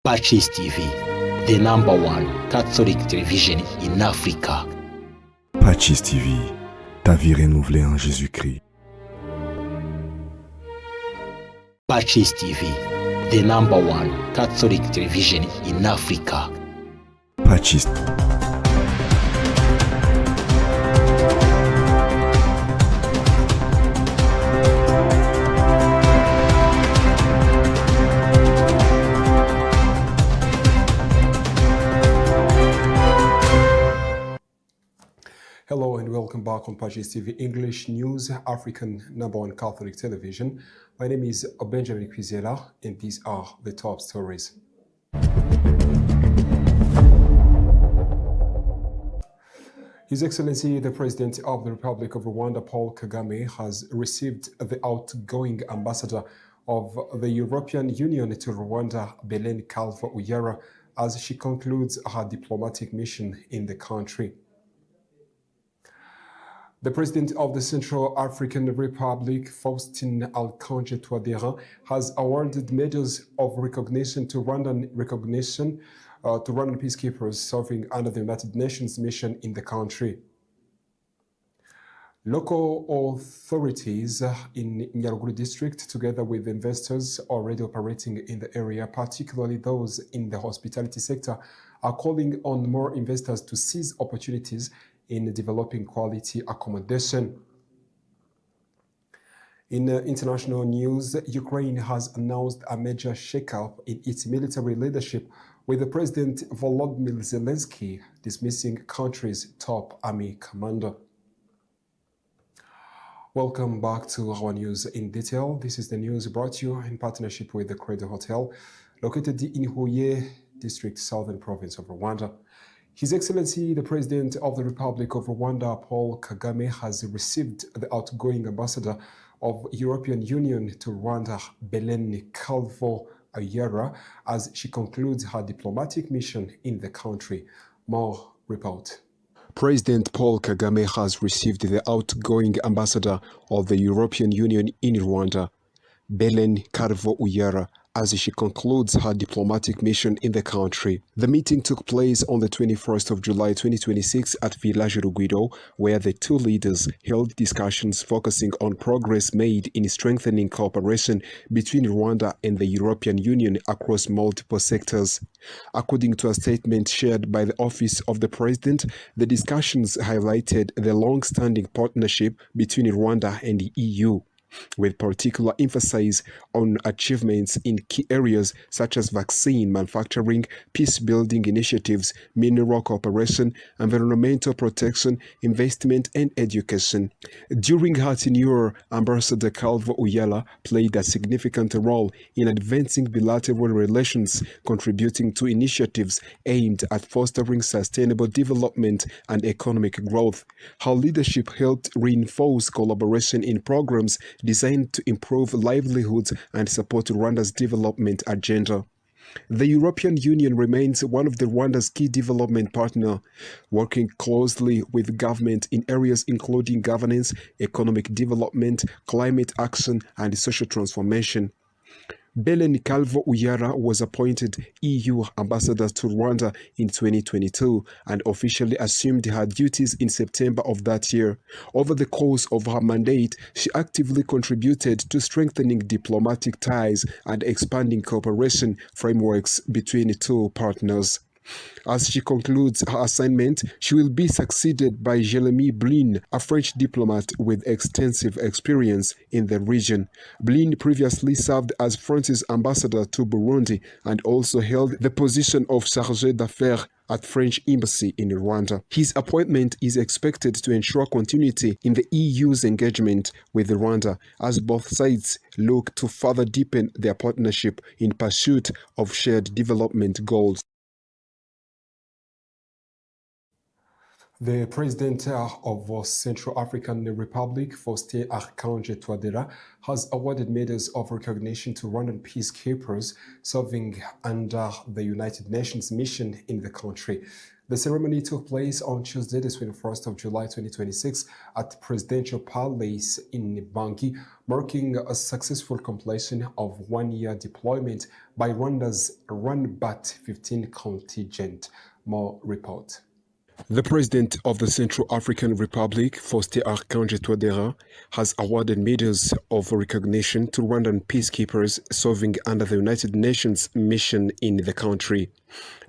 PACIS TV, the #1 Catholic television in Africa. PACIS TV, ta vie renouvelée en Jésus-Christ. PACIS TV, the #1 Catholic television in Africa. PACIS. Hello and welcome back on PACIS TV English News, African #1 Catholic television. My name is Benjamin Kwizera and these are the top stories. His Excellency the President of the Republic of Rwanda, Paul Kagame, has received the outgoing ambassador of the European Union to Rwanda, Belén Calvo-Uyara, as she concludes her diplomatic mission in the country. The President of the Central African Republic, Faustin Archange Touadéra, has awarded medals of recognition to Rwandan peacekeepers serving under the United Nations mission in the country. Local authorities in Nyaruguru district, together with investors already operating in the area, particularly those in the hospitality sector, are calling on more investors to seize opportunities in developing quality accommodation. In international news, Ukraine has announced a major shakeup in its military leadership, with the President Volodymyr Zelensky dismissing country's top army commander. Welcome back to our news in detail. This is the news brought to you in partnership with the Credo Hotel, located in Huye district, southern province of Rwanda. His Excellency, the President of the Republic of Rwanda, Paul Kagame, has received the outgoing ambassador of European Union to Rwanda, Belén Calvo-Uyara, as she concludes her diplomatic mission in the country. More report. President Paul Kagame has received the outgoing ambassador of the European Union in Rwanda, Belén Calvo-Uyara, as she concludes her diplomatic mission in the country. The meeting took place on the 21st of July 2026 at Village Rugwiro, where the two leaders held discussions focusing on progress made in strengthening cooperation between Rwanda and the European Union across multiple sectors. According to a statement shared by the Office of the President, the discussions highlighted the long-standing partnership between Rwanda and the EU, with particular emphasis on achievements in key areas such as vaccine manufacturing, peace-building initiatives, mineral cooperation, environmental protection, investment, and education. During her tenure, Ambassador Calvo-Uyara played a significant role in advancing bilateral relations, contributing to initiatives aimed at fostering sustainable development and economic growth. Her leadership helped reinforce collaboration in programs designed to improve livelihoods and support Rwanda's development agenda. The European Union remains one of the Rwanda's key development partners, working closely with government in areas including governance, economic development, climate action, and social transformation. Belén Calvo-Uyara was appointed EU ambassador to Rwanda in 2022 and officially assumed her duties in September of that year. Over the course of her mandate, she actively contributed to strengthening diplomatic ties and expanding cooperation frameworks between the two partners. As she concludes her assignment, she will be succeeded by Jeremy Blin, a French diplomat with extensive experience in the region. Blin previously served as France's ambassador to Burundi and also held the position of chargé d'affaires at French embassy in Rwanda. His appointment is expected to ensure continuity in the EU's engagement with Rwanda, as both sides look to further deepen their partnership in pursuit of shared development goals. The President of Central African Republic, Faustin Archange Touadéra, has awarded medals of recognition to Rwandan peacekeepers serving under the United Nations mission in the country. The ceremony took place on Tuesday, the 21st of July 2026 at the Presidential Palace in Bangui, marking a successful completion of one-year deployment by Rwanda's RW'ITERAMBERE contingent. More report. The President of the Central African Republic, Faustin-Archange Touadéra, has awarded medals of recognition to Rwandan peacekeepers serving under the United Nations mission in the country.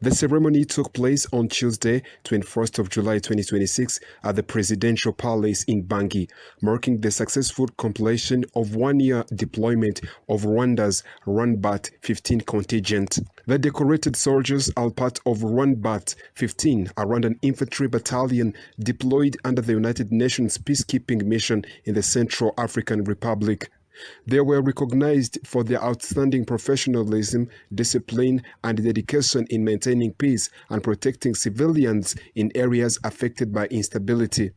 The ceremony took place on Tuesday, 21st of July 2026 at the Presidential Palace in Bangui, marking the successful completion of one-year deployment of Rwanda's RW'ITERAMBERE contingent. The decorated soldiers are part of RW'ITERAMBERE, a Rwandan infantry battalion deployed under the United Nations peacekeeping mission in the Central African Republic. They were recognized for their outstanding professionalism, discipline, and dedication in maintaining peace and protecting civilians in areas affected by instability.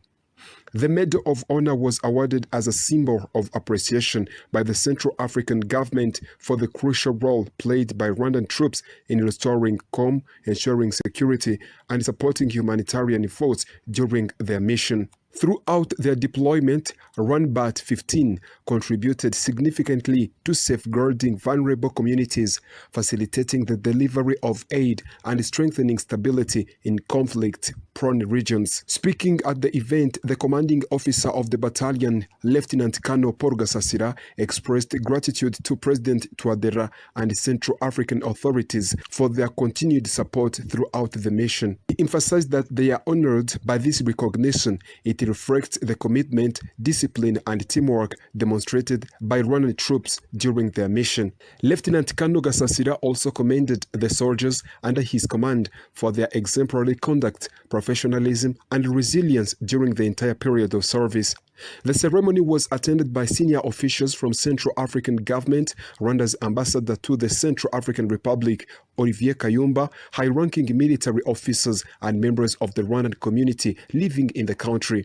The Medal of Honor was awarded as a symbol of appreciation by the Central African government for the crucial role played by Rwandan troops in restoring calm, ensuring security, and supporting humanitarian efforts during their mission. Throughout their deployment, RW'ITERAMBERE contributed significantly to safeguarding vulnerable communities, facilitating the delivery of aid, and strengthening stability in conflict-prone regions. Speaking at the event, the commanding officer of the battalion, Lieutenant Colonel Paul Gasasira, expressed gratitude to President Touadéra and Central African authorities for their continued support throughout the mission. He emphasized that they are honored by this recognition. It reflects the commitment, discipline, and teamwork demonstrated by Rwandan troops during their mission. Lieutenant Colonel Gasasira also commended the soldiers under his command for their exemplary conduct, professionalism, and resilience during the entire period of service. The ceremony was attended by senior officials from Central African Government, Rwanda's ambassador to the Central African Republic, Olivier Kayumba, high-ranking military officers, and members of the Rwandan community living in the country.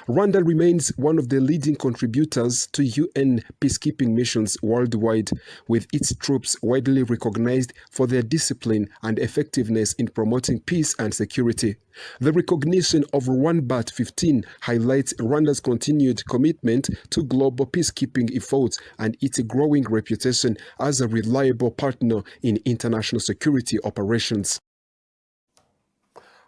Rwanda remains one of the leading contributors to UN peacekeeping missions worldwide, with its troops widely recognized for their discipline and effectiveness in promoting peace and security. The recognition of RW'ITERAMBERE highlights Rwanda's continued commitment to global peacekeeping efforts and its growing reputation as a reliable partner in international security operations.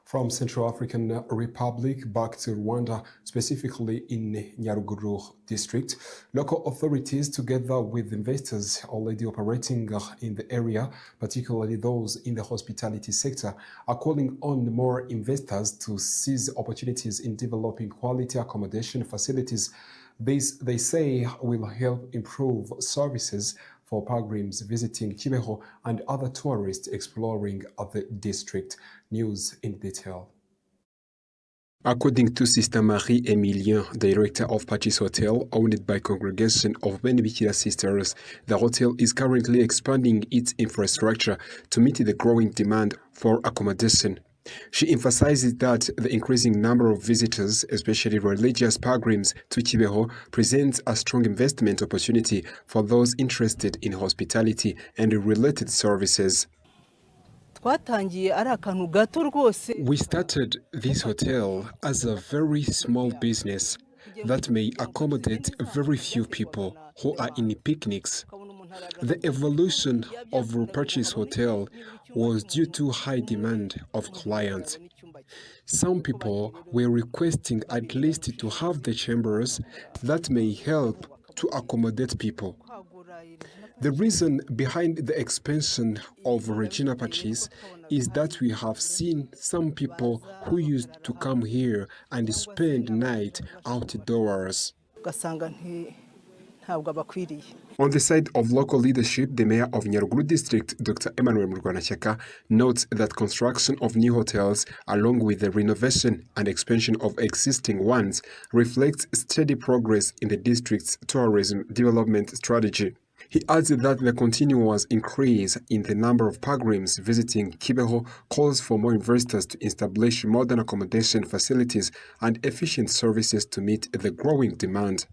From Central African Republic back to Rwanda, specifically in Nyaruguru district, local authorities, together with investors already operating in the area, particularly those in the hospitality sector, are calling on more investors to seize opportunities in developing quality accommodation facilities. This, they say, will help improve services for pilgrims visiting Kibeho and other tourists exploring the district. News in detail. According to Sister Marie-Emilien, director of PACIS Hotel, owned by Congregation of Benedictine Sisters, the hotel is currently expanding its infrastructure to meet the growing demand for accommodation. She emphasizes that the increasing number of visitors, especially religious pilgrims to Kibeho, presents a strong investment opportunity for those interested in hospitality and related services. We started this hotel as a very small business that may accommodate very few people who are in picnics. The evolution of PACIS Hotel was due to high demand of clients. Some people were requesting at least to have the chambers that may help to accommodate people. The reason behind the expansion of Regina PACIS is that we have seen some people who used to come here and spend the night outdoors. On the side of local leadership, the mayor of Nyaruguru district, Dr. Emmanuel Murwanashyaka, notes that construction of new hotels, along with the renovation and expansion of existing ones, reflects steady progress in the district's tourism development strategy. He adds that the continuous increase in the number of pilgrims visiting Kibeho calls for more investors to establish modern accommodation facilities and efficient services to meet the growing demand.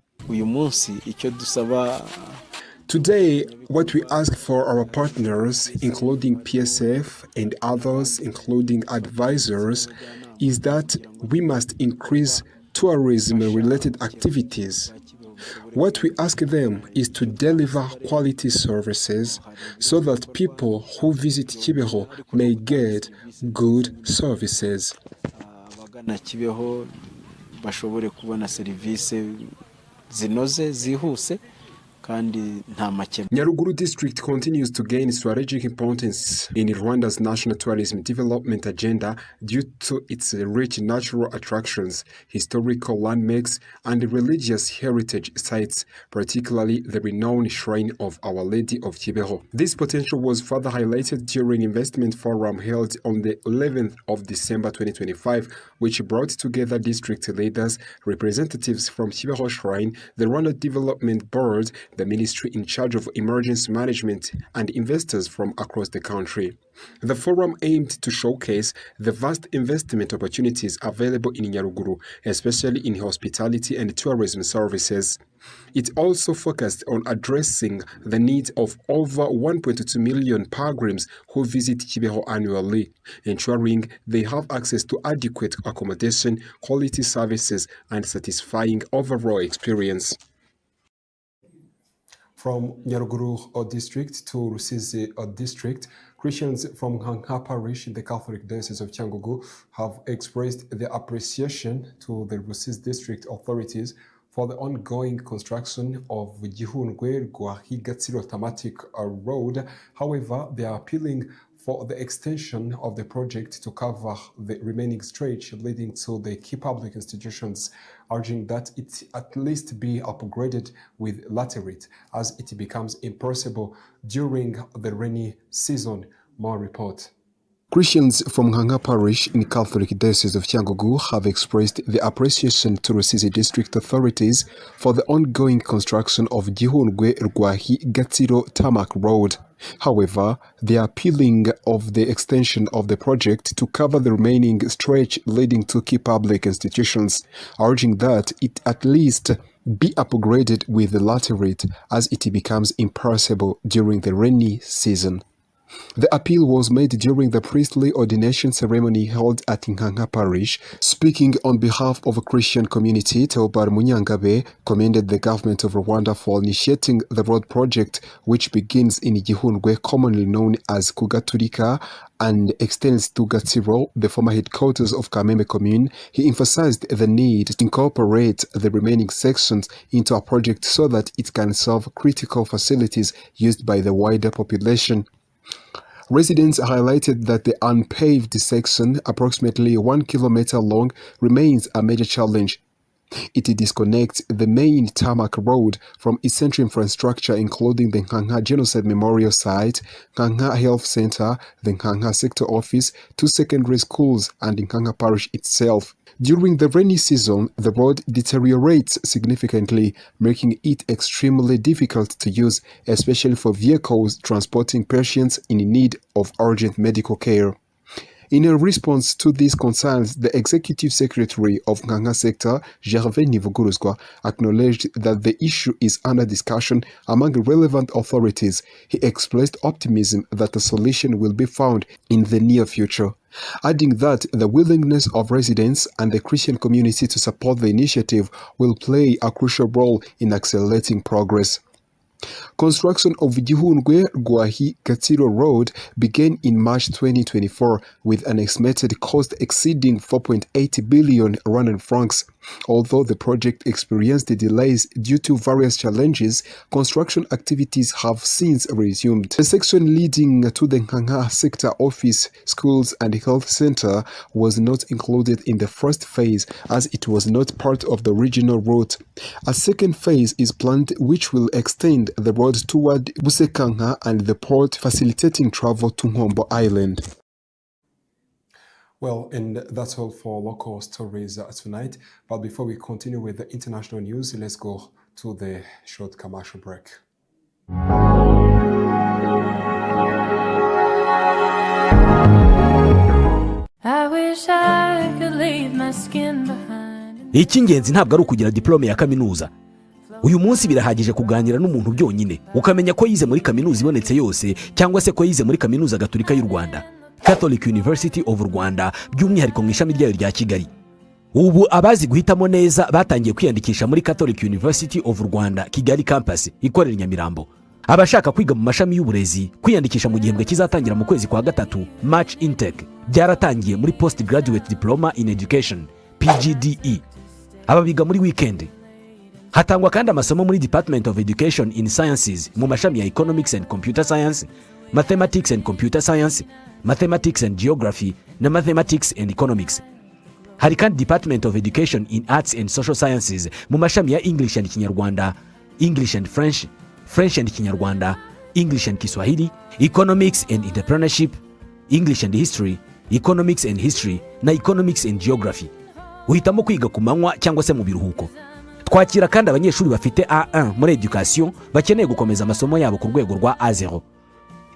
Today, what we ask for our partners, including PSF and others, including advisors, is that we must increase tourism-related activities. What we ask them is to deliver quality services so that people who visit Kibeho may get good services. Bashobore kubona serivisi zinoze zihuse kandi nta makemwa. Nyaruguru district continues to gain strategic importance in Rwanda's national tourism development agenda due to its rich natural attractions, historical landmarks, and religious heritage sites, particularly the renowned shrine of Our Lady of Kibeho. This potential was further highlighted during investment forum held on the 11th of December 2025, which brought together district leaders, representatives from Kibeho Shrine, the Rwanda Development Board, the ministry in charge of emergency management, and investors from across the country. The forum aimed to showcase the vast investment opportunities available in Nyaruguru, especially in hospitality and tourism services. It also focused on addressing the needs of over 1.2 million pilgrims who visit Kibeho annually, ensuring they have access to adequate accommodation, quality services, and satisfying overall experience. From Nyaruguru district to Rusizi district, Christians from Nkanga parish in the Catholic Diocese of Cyangugu have expressed their appreciation to the Rusizi district authorities for the ongoing construction of RW'IGITANGAZAMAKURU thematic road. However, they are appealing for the extension of the project to cover the remaining stretch leading to the key public institutions, urging that it at least be upgraded with laterite as it becomes impossible during the rainy season. More report. Christians from Nkanga parish in Catholic Diocese of Cyangugu have expressed their appreciation to Rusizi district authorities for the ongoing construction of RW'IGITANGAZAMAKURU tarmac road. However, they are appealing of the extension of the project to cover the remaining stretch leading to key public institutions, urging that it at least be upgraded with the laterite as it becomes impassable during the rainy season. The appeal was made during the priestly ordination ceremony held at Nkanga parish. Speaking on behalf of a Christian community, Theobald Munyangabe commended the government of Rwanda for initiating the road project, which begins in Gihundwe, commonly known as Kugaturika, and extends to Gatsiro, the former headquarters of Kameme commune. He emphasized the need to incorporate the remaining sections into a project so that it can serve critical facilities used by the wider population. Residents highlighted that the unpaved section, approximately 1 kilometer long, remains a major challenge. It disconnects the main tarmac road from essential infrastructure including the Nkanga Genocide Memorial Site, Nkanga Health Center, the Nkanga Sector Office, 2 secondary schools, and Nkanga Parish itself. During the rainy season, the road deteriorates significantly, making it extremely difficult to use, especially for vehicles transporting patients in need of urgent medical care. In a response to these concerns, the Executive Secretary of Nkanga Sector, Gervais Nivuguruzwa, acknowledged that the issue is under discussion among relevant authorities. He expressed optimism that a solution will be found in the near future, adding that the willingness of residents and the Christian community to support the initiative will play a crucial role in accelerating progress. Construction of RW'IGITANGAZAMAKURU Road began in March 2024 with an estimated cost exceeding 4.8 billion Rwandan francs. Although the project experienced delays due to various challenges, construction activities have since resumed. The section leading to the Nkanga Sector Office, Schools and Health Center was not included in the first phase as it was not part of the original route. A second phase is planned which will extend the road toward Busekanga and the port, facilitating travel to Ngombo Island. Well, and that's all for local stories tonight. But before we continue with the international news, let's go to the short commercial break. I wish I could leave my skin behind. Icy'ingenzi ntabwo ari ukugira diplome ya kaminuza, uyu munsi birahagije kuganira n'umuntu byonyine ukamenya ko yize muri kaminuza ibonetse yose cyangwa se ko yize muri kaminuza gatolika y'u Rwanda, Catholic University of Rwanda, by'umwihariko mu ishami ryayo rya Kigali. Ubu abazi guhitamo neza batangiye kwiyandikisha muri Catholic University of Rwanda Kigali campus ikorera Nyamirambo. Abashaka kwiga mu mashami y'uburezi kwiyandikisha mu gihembwe kizatangira mu kwezi kwa gatatu, March intake, byaratangiye muri Post Graduate Diploma in Education PGDE. Aba biga muri weekend. Hatangwa kandi amasomo muri Department of Education in Sciences mu mashami ya Economics and Computer Science, Mathematics and Computer Science, Mathematics and Geography na Mathematics and Economics. Hari kandi Department of Education in Arts and Social Sciences mu mashami ya English and Kinyarwanda, English and French, French and Kinyarwanda, English and Kiswahili, Economics and Entrepreneurship, English and History, Economics and History na Economics and Geography. Uhitamo kwiga ku manywa cyangwa se mu biruhuko. Twakira kandi abanyeshuri bafite A1 muri education bakeneye gukomeza amasomo yabo ku rwego rwa A0.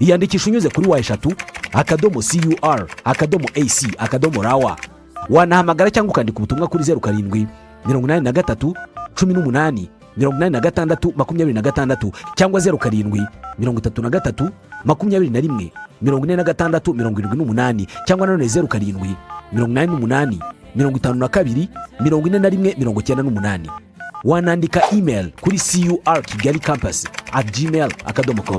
Iyandikisha unyuze kuri wa@CUR.AC.RW. Wanahamagara cyangwa ukandika ubutumwa kuri 07 83 18 86 26 cyangwa 07 33 21 46 78 cyangwa none 07 88 52 41 98. Wanandika email kuri curkigalikampus@gmail.com.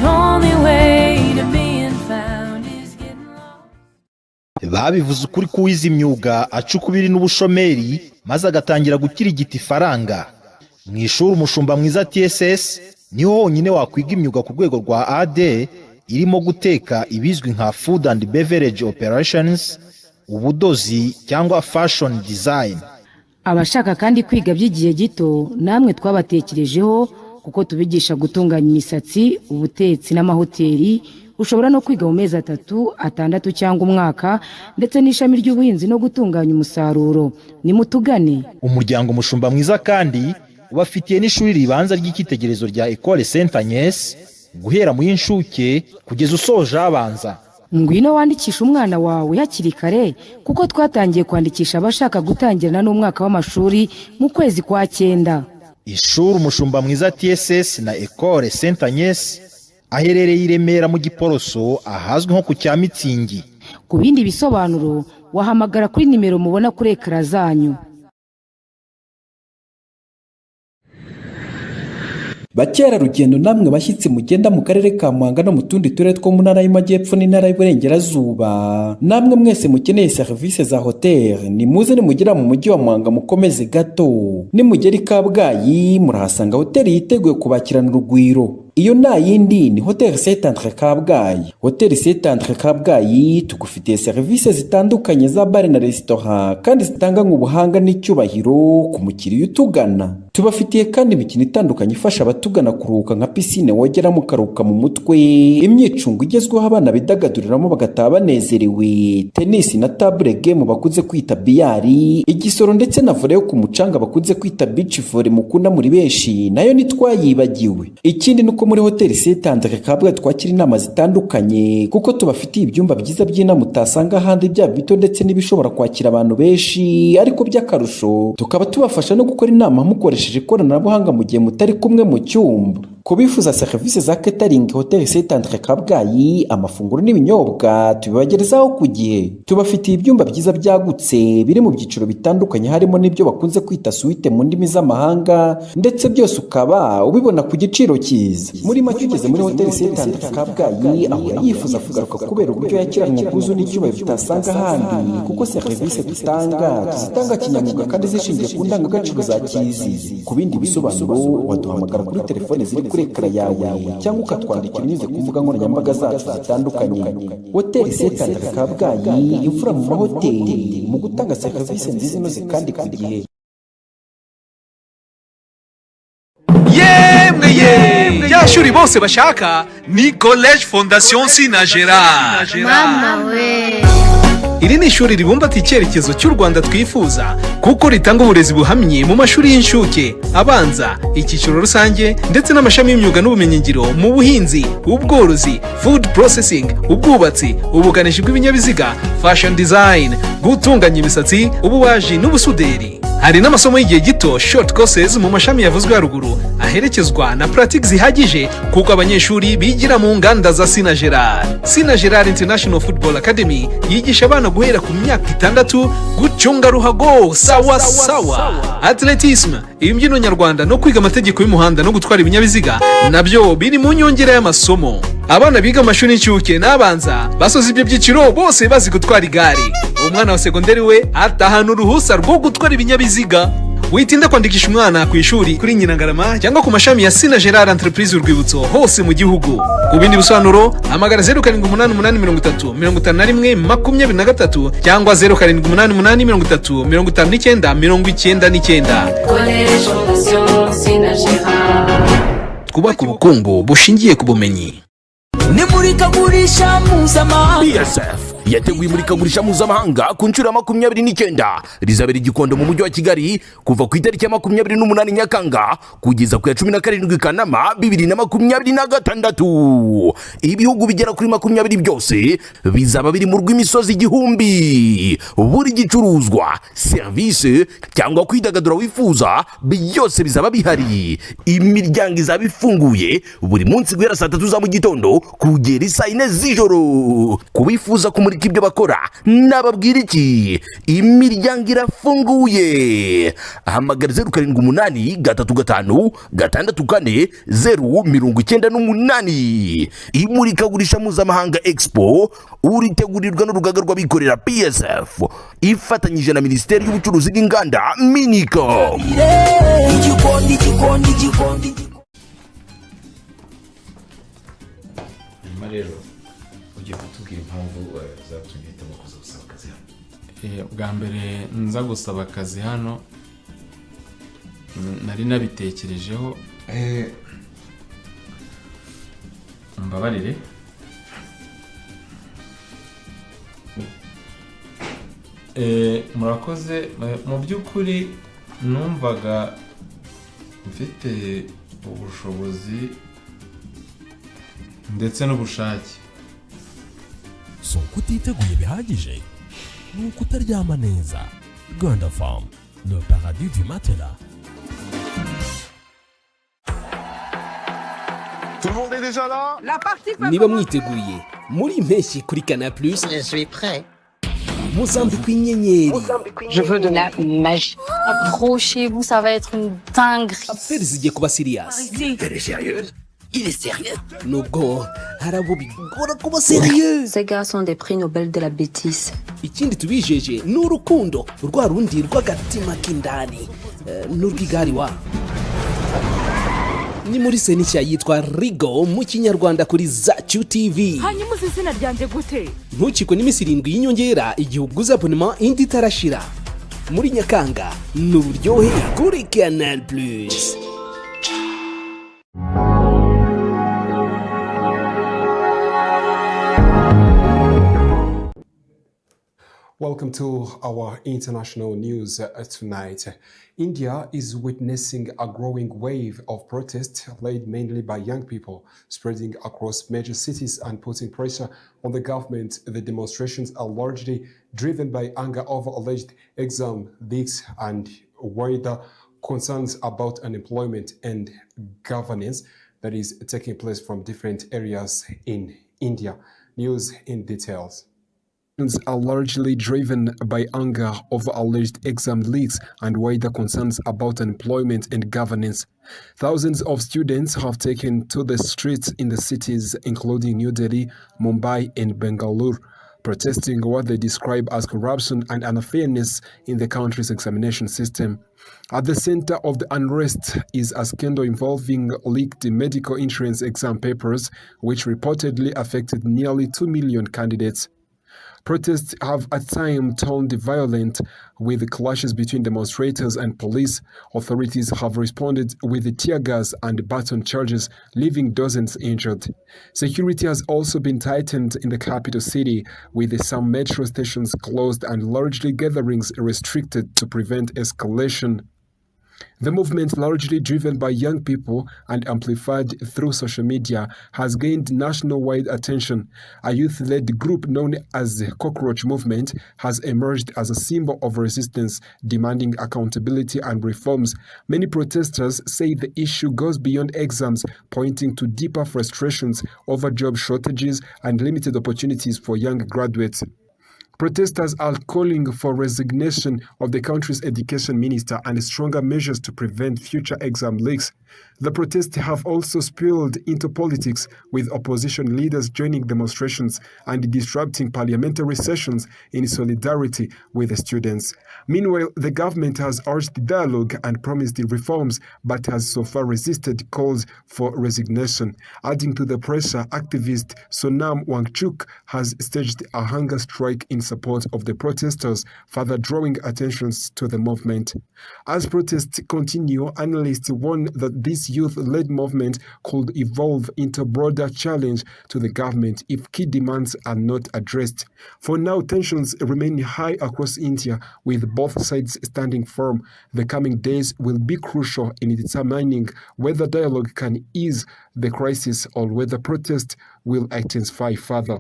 The only way to being found is getting lost. Babivuze ukuri kuwiza imyuga acukubiri n'ubushomeri maze agatangira gukirigita ifaranga. Mu ishuri umushumba mwiza TSS niho honyine wakwiga imyuga ku rwego rwa AD irimo guteka ibizwi nka Food and Beverage Operations, ubudozi cyangwa Fashion Design. Abashaka kandi kwiga by'igihe gito namwe twabatekerejeho kuko tubigisha gutunganya imisatsi, ubutetsi n'amahoteli. Ushobora no kwiga mu mezi 3, 6 cyangwa umwaka, ndetse n'ishami ry'ubuhinzi no gutunganya umusaruro. Nimutugane. Umuryango umushumba mwiza kandi ubafitiye n'ishuri ribanza ry'ikitegerezo rya Ecole Saint Agnes guhera mu y'inshuke kugeza usoje abanza. Ngwino wandikisha umwana wawe hakiri kare kuko twatangiye kwandikisha abashaka gutangirana n'umwaka w'amashuri mu kwezi kwa 9. Ishuri umushumba mwiza TSS na Ecole Saint Agnes aherereye i Remera mu Giporoso ahazwi nko ku Cyamitsingi. Ku bindi bisobanuro wahamagara kuri nimero mubona kuri ekara zanyu. Bakera rugendo namwe bashyitsi mugenda mu karere ka Muhanga no mu tundi turere two mu ntara y'Amajyepfo n'intara y'Iburengerazuba, namwe mwese mukeneye serivisi za hotel ni muze nimugera mu mujyi wa Muhanga mukomeze gato. Nimugera i Kabgayi murahasanga hotel yiteguye kubakirana urugwiro. Iyo nta yindi ni Hotel Saint Andre Kabgayi. Hotel Saint Andre Kabgayi tugufitiye serivisi zitandukanye za bar na restaurant kandi zitanga ubuhanga n'icyubahiro ku mukiriya utugana. Tubafitiye kandi imikino itandukanye ifasha abatugana kuruhuka nka piscine wogera mu karuka mu mutwe, imyicungo igezweho abana bidagaduriramo bagataha banezerewe, tennis na table game bakunze kwita biyari, igisoro ndetse na volley yo ku mucanga bakunze kwita beach volley mukunda muri benshi nayo nitwayibagiwe. Ikindi nuko muri Hotel Saint Andre Kabgayi twakira inama zitandukanye kuko tubafitiye ibyumba byiza by'inama utasanga ahandi byaba bito ndetse n'ibishobora kwakira abantu benshi, ariko by'akarusho tukaba tubafasha no gukora inama mukoresheje ikoranabuhanga mu gihe mutari kumwe mu cyumba. Kubifuza serivisi za catering Hotel Saint Andre Kabgayi, amafunguro n'ibinyobwa tubibagerezaho ku gihe. Tubafitiye ibyumba byiza byagutse biri mu byiciro bitandukanye harimo n'ibyo bakunze kwita suite mu ndimi z'amahanga, ndetse byose ukaba ubibona ku giciro cyiza. Muri make ugeze muri Hotel Saint Andre Kabgayi ahora yifuza kugaruka kubera uburyo yakiranwe ubwuzu n'icyubahiro bitasanga ahandi, kuko serivisi tuzitanga kinyamwuga kandi zishingiye ku ndangagaciro za kizizi. Ku bindi bisobanuro waduhamagara kuri telefone ziri kuri ekara yawe cyangwa ukatwandikira unyuze ku mbuga nkoranyambaga zacu zitandukanye. Hotel Saint Andre Kabgayi, imfura mu mahoteli mu gutanga serivisi nziza inoze kandi ku gihe. Yemwe yashuri bose bashaka ni College Fondation Sina Gerard. Mama we. Iri ni ishuri ribumbatiye icyerekezo cy'u Rwanda twifuza kuko ritanga uburezi buhamye mu mashuri y'inshuke, abanza, icyiciro rusange ndetse n'amashami y'imyuga n'ubumenyingiro mu buhinzi, ubworozi, food processing, ubwubatsi, ubukanishi bw'ibinyabiziga, fashion design, gutunganya imisatsi, ububaji n'ubusuderi. hari n'amasomo y'igihe gito short courses mu mashami yavuzwe haruguru aherekezwa na practice zihagije kuko abanyeshuri bigira mu nganda za Sina Gerard International Football Academy yigisha abana guhera ku myaka 6 gucunga ruhago sawa atletism, imbyino nyarwanda no kwiga amategeko y'umuhanda no gutwara ibinyabiziga nabyo biri mu nyongera y'amasomo. Abana biga amashuri y'incuke n'abanza basoza ibyo byiciro bose bazi gutwara igare. Umwana wa segonderi we atahana uruhusa rwo gutwara ibinyabiziga. Witinda kwandikisha umwana ku ishuri kuri Nyirangarama cyangwa ku mashami ya Sina Gerard Entreprise Urwibutso hose mu gihugu. Ku bindi busobanuro hamagara 0788555123 cyangwa 0788355999. Collège Fondation Sina Gerard. Twubaka ubukungu bushingiye ku bumenyi. Ni murikagurisha mpuzamahanga. PSF yateguye imurikagurisha mpuzamahanga ku nshuro ya 29 rizabera i Gikondo mu mujyi wa Kigali kuva ku itariki ya 28 Nyakanga kugeza ku ya 17 Kanama 2026. Ibihugu bigera kuri 20 byose bizaba biri mu rw'imisozi igihumbi. Buri gicuruzwa, service cyangwa kwidagadura wifuza byose bizaba bihari. Imiryango izaba ifunguye buri munsi guhera saa 3 za mu gitondo kugera saa 4 z'ijoro. Kubifuza kumurika ibyo bakora nababwira iki? Imiryango irafunguye. Hamagara 0785 imurikagurisha mpuzamahanga Expo uritegurirwa n'urugaga rw'abikorera PSF ifatanyije na Minisiteri y'Ubucuruzi n'Inganda Minicom. Rero ugiye kutubwira impamvu zatumye hitamo kuza gusaba akazi hano. Bwa mbere nza gusaba akazi hano nari nabitekerejeho, mbabarire. Murakoze. Mu by'ukuri numvaga mfite ubushobozi ndetse n'ubushake. So kutiteguye bihagije ni ukutaryama neza. Rwanda Farm, le paradis du matelas. Tout le monde est déjà là? La partie Niba mwiteguye muri impeshyi kuri Canal+, je suis prêt. muzambikwa inyenyeri. Je veux de la magie. Accrochez-vous, ça va être une dinguerie. Affaire zigiye kuba serious. Elle est sérieuse? Il est sérieux? Nubwo hari abo bigora kuba serieux. Ces gars sont des prix Nobel de la bêtise. Ikindi tubijeje ni urukundo rwa rundi rw'agatima k'indani n'urw'igari wa. Ni muri senisha yitwa Rigo mu Kinyarwanda kuri Zacu TV. Hanyuma izina ryanje gute? Ntukikwe n'iminsi 7 y'inyongera igihe uguze abonnement indi itarashira. Muri Nyakanga n'uburyohe kuri Canal+. Welcome to our international news tonight. India is witnessing a growing wave of protest led mainly by young people, spreading across major cities and putting pressure on the government. The demonstrations are largely driven by anger over alleged exam leaks and wider concerns about unemployment and governance that is taking place from different areas in India. News in details. Are largely driven by anger over alleged exam leaks and wider concerns about employment and governance. Thousands of students have taken to the streets in the cities including New Delhi, Mumbai and Bangalore, protesting what they describe as corruption and unfairness in the country's examination system. At the center of the unrest is a scandal involving leaked medical insurance exam papers, which reportedly affected nearly 2 million candidates. Protests have at times turned violent, with clashes between demonstrators and police. Authorities have responded with tear gas and baton charges, leaving dozens injured. Security has also been tightened in the capital city, with some metro stations closed and largely gatherings restricted to prevent escalation. The movement, largely driven by young people and amplified through social media, has gained nationwide attention. A youth-led group known as the Cockroach Movement has emerged as a symbol of resistance, demanding accountability and reforms. Many protesters say the issue goes beyond exams, pointing to deeper frustrations over job shortages and limited opportunities for young graduates. Protesters are calling for resignation of the country's education minister and stronger measures to prevent future exam leaks. The protests have also spilled into politics, with opposition leaders joining demonstrations and disrupting parliamentary sessions in solidarity with the students. Meanwhile, the government has urged dialogue and promised reforms, but has so far resisted calls for resignation. Adding to the pressure, activist Sonam Wangchuk has staged a hunger strike in support of the protesters, further drawing attention to the movement. As protests continue, analysts warn that this youth-led movement could evolve into a broader challenge to the government if key demands are not addressed. For now, tensions remain high across India, with both sides standing firm. The coming days will be crucial in determining whether dialogue can ease the crisis or whether protest will intensify further.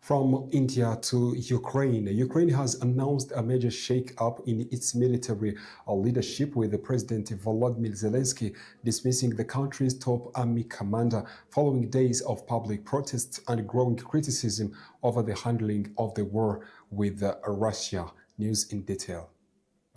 From India to Ukraine. Ukraine has announced a major shake-up in its military leadership, with the President Volodymyr Zelensky dismissing the country's top army commander following days of public protests and growing criticism over the handling of the war with Russia. News in detail.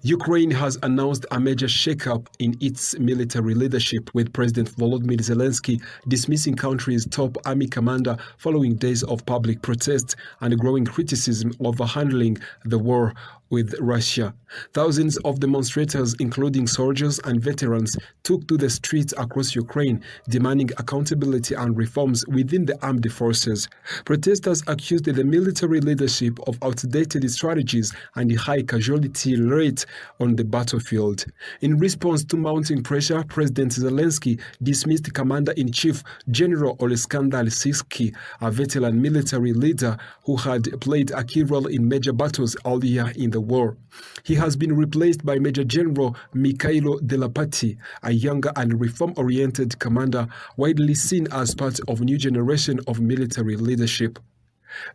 Ukraine has announced a major shakeup in its military leadership, with President Volodymyr Zelensky dismissing country's top army commander following days of public protests and growing criticism over handling the war with Russia. Thousands of demonstrators, including soldiers and veterans, took to the streets across Ukraine, demanding accountability and reforms within the armed forces. Protesters accused the military leadership of outdated strategies and a high casualty rate on the battlefield. In response to mounting pressure, President Zelensky dismissed Commander-in-Chief General Oleksandr Syrskyi, a veteran military leader who had played a key role in major battles earlier in the war. He has been replaced by Major General Mikhailo Delapati, a younger and reform-oriented commander widely seen as part of a new generation of military leadership.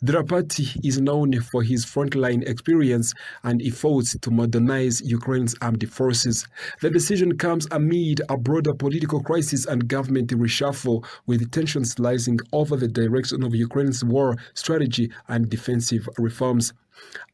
Delapati is known for his frontline experience and efforts to modernize Ukraine's armed forces. The decision comes amid a broader political crisis and government reshuffle, with tensions rising over the direction of Ukraine's war strategy and defensive reforms.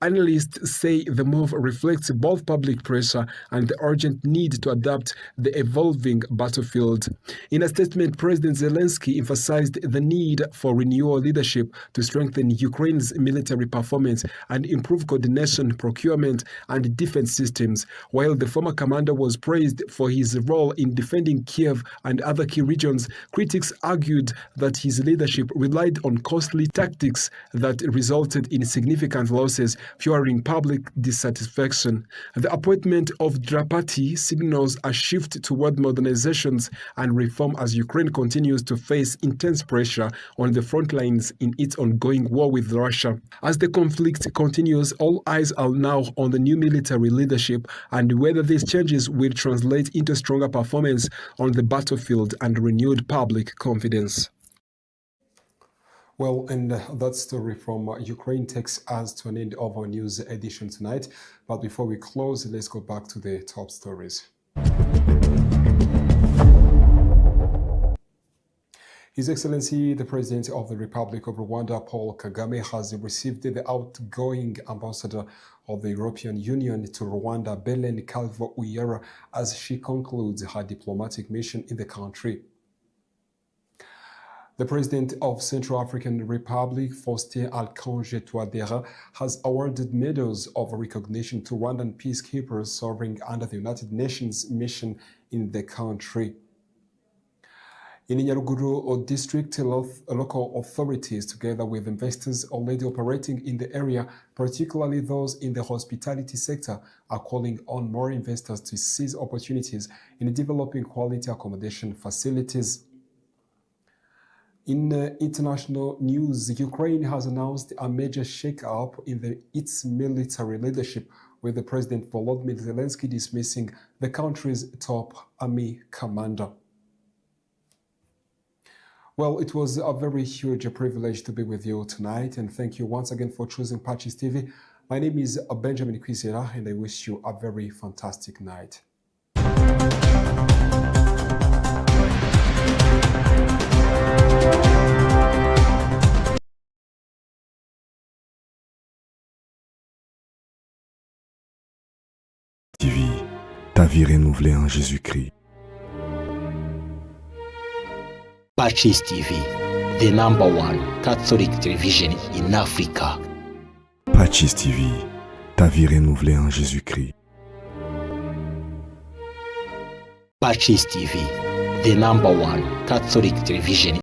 Analysts say the move reflects both public pressure and the urgent need to adapt the evolving battlefield. In a statement, President Zelensky emphasized the need for renewal leadership to strengthen Ukraine's military performance and improve coordination, procurement, and defense systems. While the former commander was praised for his role in defending Kiev and other key regions, critics argued that his leadership relied on costly tactics that resulted in significant losses, fueling public dissatisfaction. The appointment of Delapati signals a shift toward modernizations and reform as Ukraine continues to face intense pressure on the front lines in its ongoing war with Russia. As the conflict continues, all eyes are now on the new military leadership and whether these changes will translate into stronger performance on the battlefield and renewed public confidence. Well, and that story from Ukraine takes us to an end of our news edition tonight. But before we close, let's go back to the top stories. His Excellency, the President of the Republic of Rwanda, Paul Kagame, has received the outgoing ambassador of the European Union to Rwanda, Belen Calvo-Uyera, as she concludes her diplomatic mission in the country. The President of Central African Republic, Faustin Archange Touadéra, has awarded medals of recognition to Rwandan peacekeepers serving under the United Nations mission in the country. In Nyaruguru district, local authorities, together with investors already operating in the area, particularly those in the hospitality sector, are calling on more investors to seize opportunities in developing quality accommodation facilities. In international news, Ukraine has announced a major shake-up in its military leadership, with the President Volodymyr Zelensky dismissing the country's top army commander. Well, it was a very huge privilege to be with you tonight, and thank you once again for choosing PACIS TV. My name is Benjamin Kwizera, and I wish you a very fantastic night. TV, ta vie renouvelée en Jésus-Christ. PACIS TV, the #1 Catholic television in Africa. PACIS TV, ta vie renouvelée en Jésus-Christ. PACIS TV, the #1 Catholic television